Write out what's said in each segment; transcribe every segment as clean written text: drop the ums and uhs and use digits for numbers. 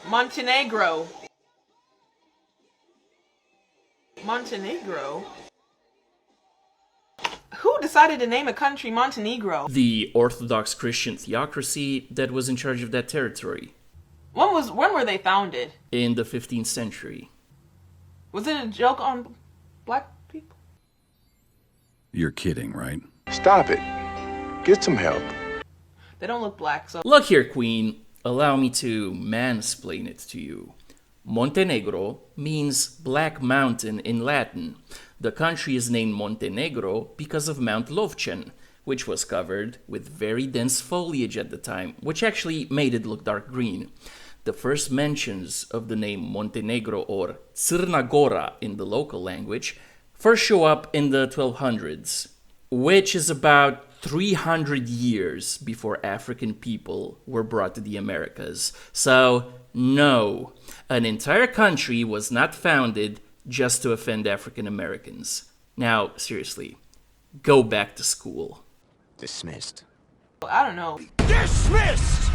Montenegro. Montenegro? Who decided to name a country Montenegro? The Orthodox Christian theocracy that was in charge of that territory. When were they founded? In the 15th century. Was it a joke on black people? You're kidding, right? Stop it. Get some help. They don't look black, so... Look here, Queen. Allow me to mansplain it to you. Montenegro means Black Mountain in Latin. The country is named Montenegro because of Mount Lovćen, which was covered with very dense foliage at the time, which actually made it look dark green. The first mentions of the name Montenegro, or Crna Gora in the local language, first show up in the 1200s, which is about 300 years before African people were brought to the Americas. So, no, an entire country was not founded just to offend African Americans. Now, seriously, go back to school. Dismissed. I don't know. Dismissed!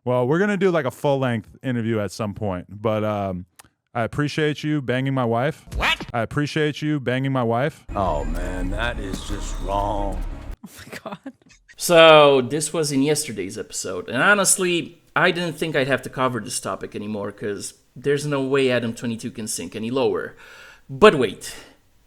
Well, we're going to do like a full-length interview at some point, but I appreciate you banging my wife. What? I appreciate you banging my wife. Oh man, that is just wrong. Oh my god. So, this was in yesterday's episode, and honestly, I didn't think I'd have to cover this topic anymore, because there's no way Adam 22 can sink any lower. But wait,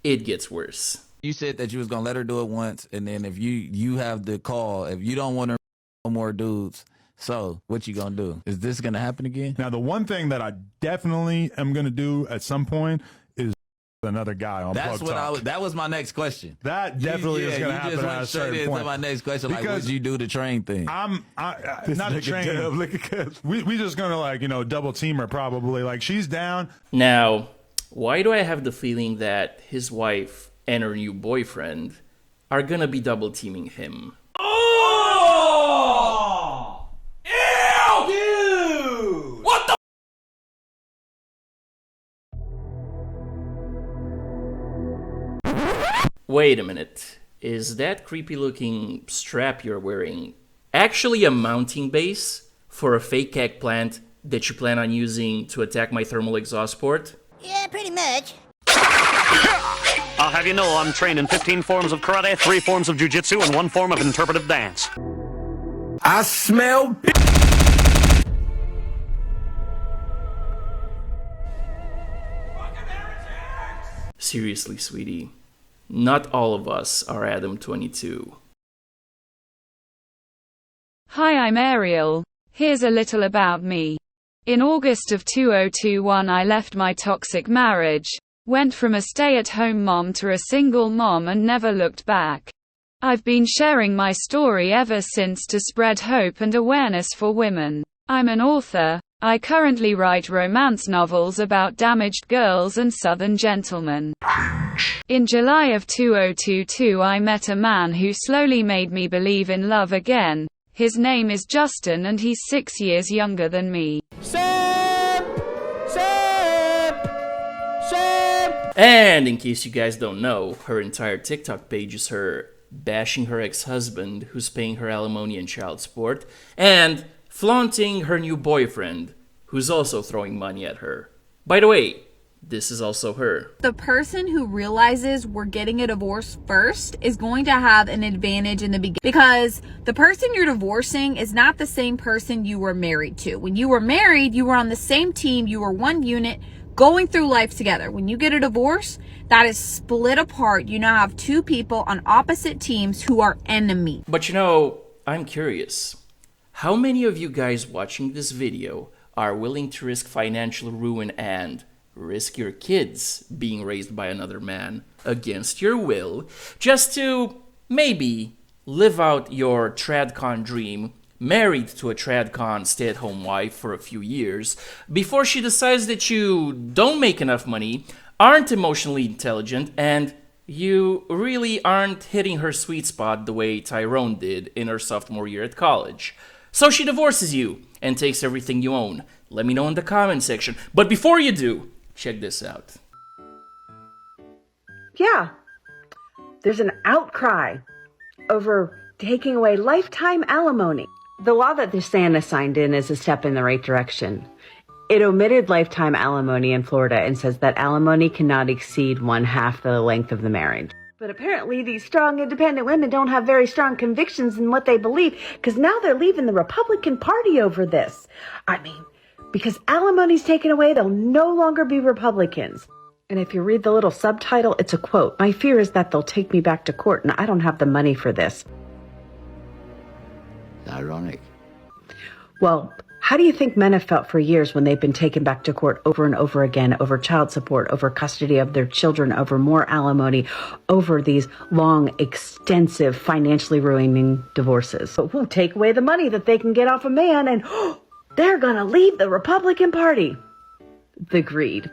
it gets worse. You said that you was gonna let her do it once, and then if you have the call, if you don't want her no more dudes, so what you gonna do? Is this gonna happen again? Now, the one thing that I definitely am going to do at some point is another guy on That's Plug what Talk. that was my next question. That definitely is going to happen at a certain point. My next question, like, Because would you do the train thing? I'm not a train. We just going to like, double team her probably. Like, she's down. Now, why do I have the feeling that his wife and her new boyfriend are gonna be double teaming him? Oh! Ew! Dude! What the? Wait a minute. Is that creepy looking strap you're wearing actually a mounting base for a fake eggplant that you plan on using to attack my thermal exhaust port? Yeah, pretty much. I'll have you know I'm trained in 15 forms of karate, 3 forms of jujitsu, and 1 form of interpretive dance. I smell Seriously, sweetie. Not all of us are Adam 22. Hi, I'm Ariel. Here's a little about me. In August of 2021, I left my toxic marriage, went from a stay-at-home mom to a single mom and never looked back. I've been sharing my story ever since to spread hope and awareness for women. I'm an author. I currently write romance novels about damaged girls and southern gentlemen. In July of 2022, I met a man who slowly made me believe in love again. His name is Justin and he's 6 years younger than me. And in case you guys don't know, her entire TikTok page is her bashing her ex-husband who's paying her alimony and child support, and flaunting her new boyfriend who's also throwing money at her. By the way, this is also her. The person who realizes we're getting a divorce first is going to have an advantage in the beginning, because the person you're divorcing is not the same person you were married to. When you were married, you were on the same team, you were one unit, going through life together. When you get a divorce, that is split apart. You now have 2 people on opposite teams who are enemies. But I'm curious. How many of you guys watching this video are willing to risk financial ruin and risk your kids being raised by another man against your will just to maybe live out your tradcon dream, married to a tradcon stay-at-home wife for a few years before she decides that you don't make enough money, aren't emotionally intelligent, and you really aren't hitting her sweet spot the way Tyrone did in her sophomore year at college. So she divorces you and takes everything you own. Let me know in the comment section. But before you do, check this out. Yeah, there's an outcry over taking away lifetime alimony. The law that DeSantis signed in is a step in the right direction. It omitted lifetime alimony in Florida and says that alimony cannot exceed 1/2 the length of the marriage. But apparently these strong, independent women don't have very strong convictions in what they believe, because now they're leaving the Republican Party over this. I mean, because alimony's taken away, they'll no longer be Republicans. And if you read the little subtitle, it's a quote. My fear is that they'll take me back to court, and I don't have the money for this. Ironic. Well, how do you think men have felt for years when they've been taken back to court over and over again, over child support, over custody of their children, over more alimony, over these long, extensive, financially ruining divorces? So we'll take away the money that they can get off a man, and they're going to leave the Republican Party. The greed.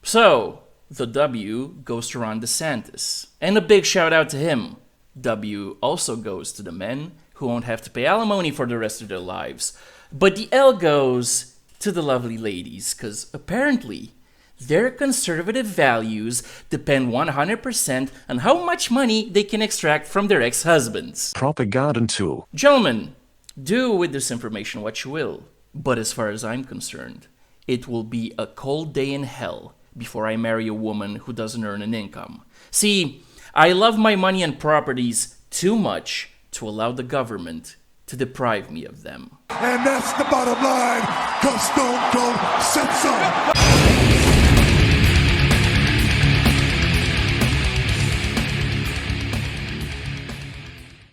So, the W goes to Ron DeSantis. And a big shout out to him. W also goes to the men who won't have to pay alimony for the rest of their lives. But the L goes to the lovely ladies, because apparently their conservative values depend 100% on how much money they can extract from their ex-husbands. Propaganda tool. Gentlemen, do with this information what you will. But as far as I'm concerned, it will be a cold day in hell before I marry a woman who doesn't earn an income. See, I love my money and properties too much to allow the government to deprive me of them. And that's the bottom line, 'cause Stone Cold said so.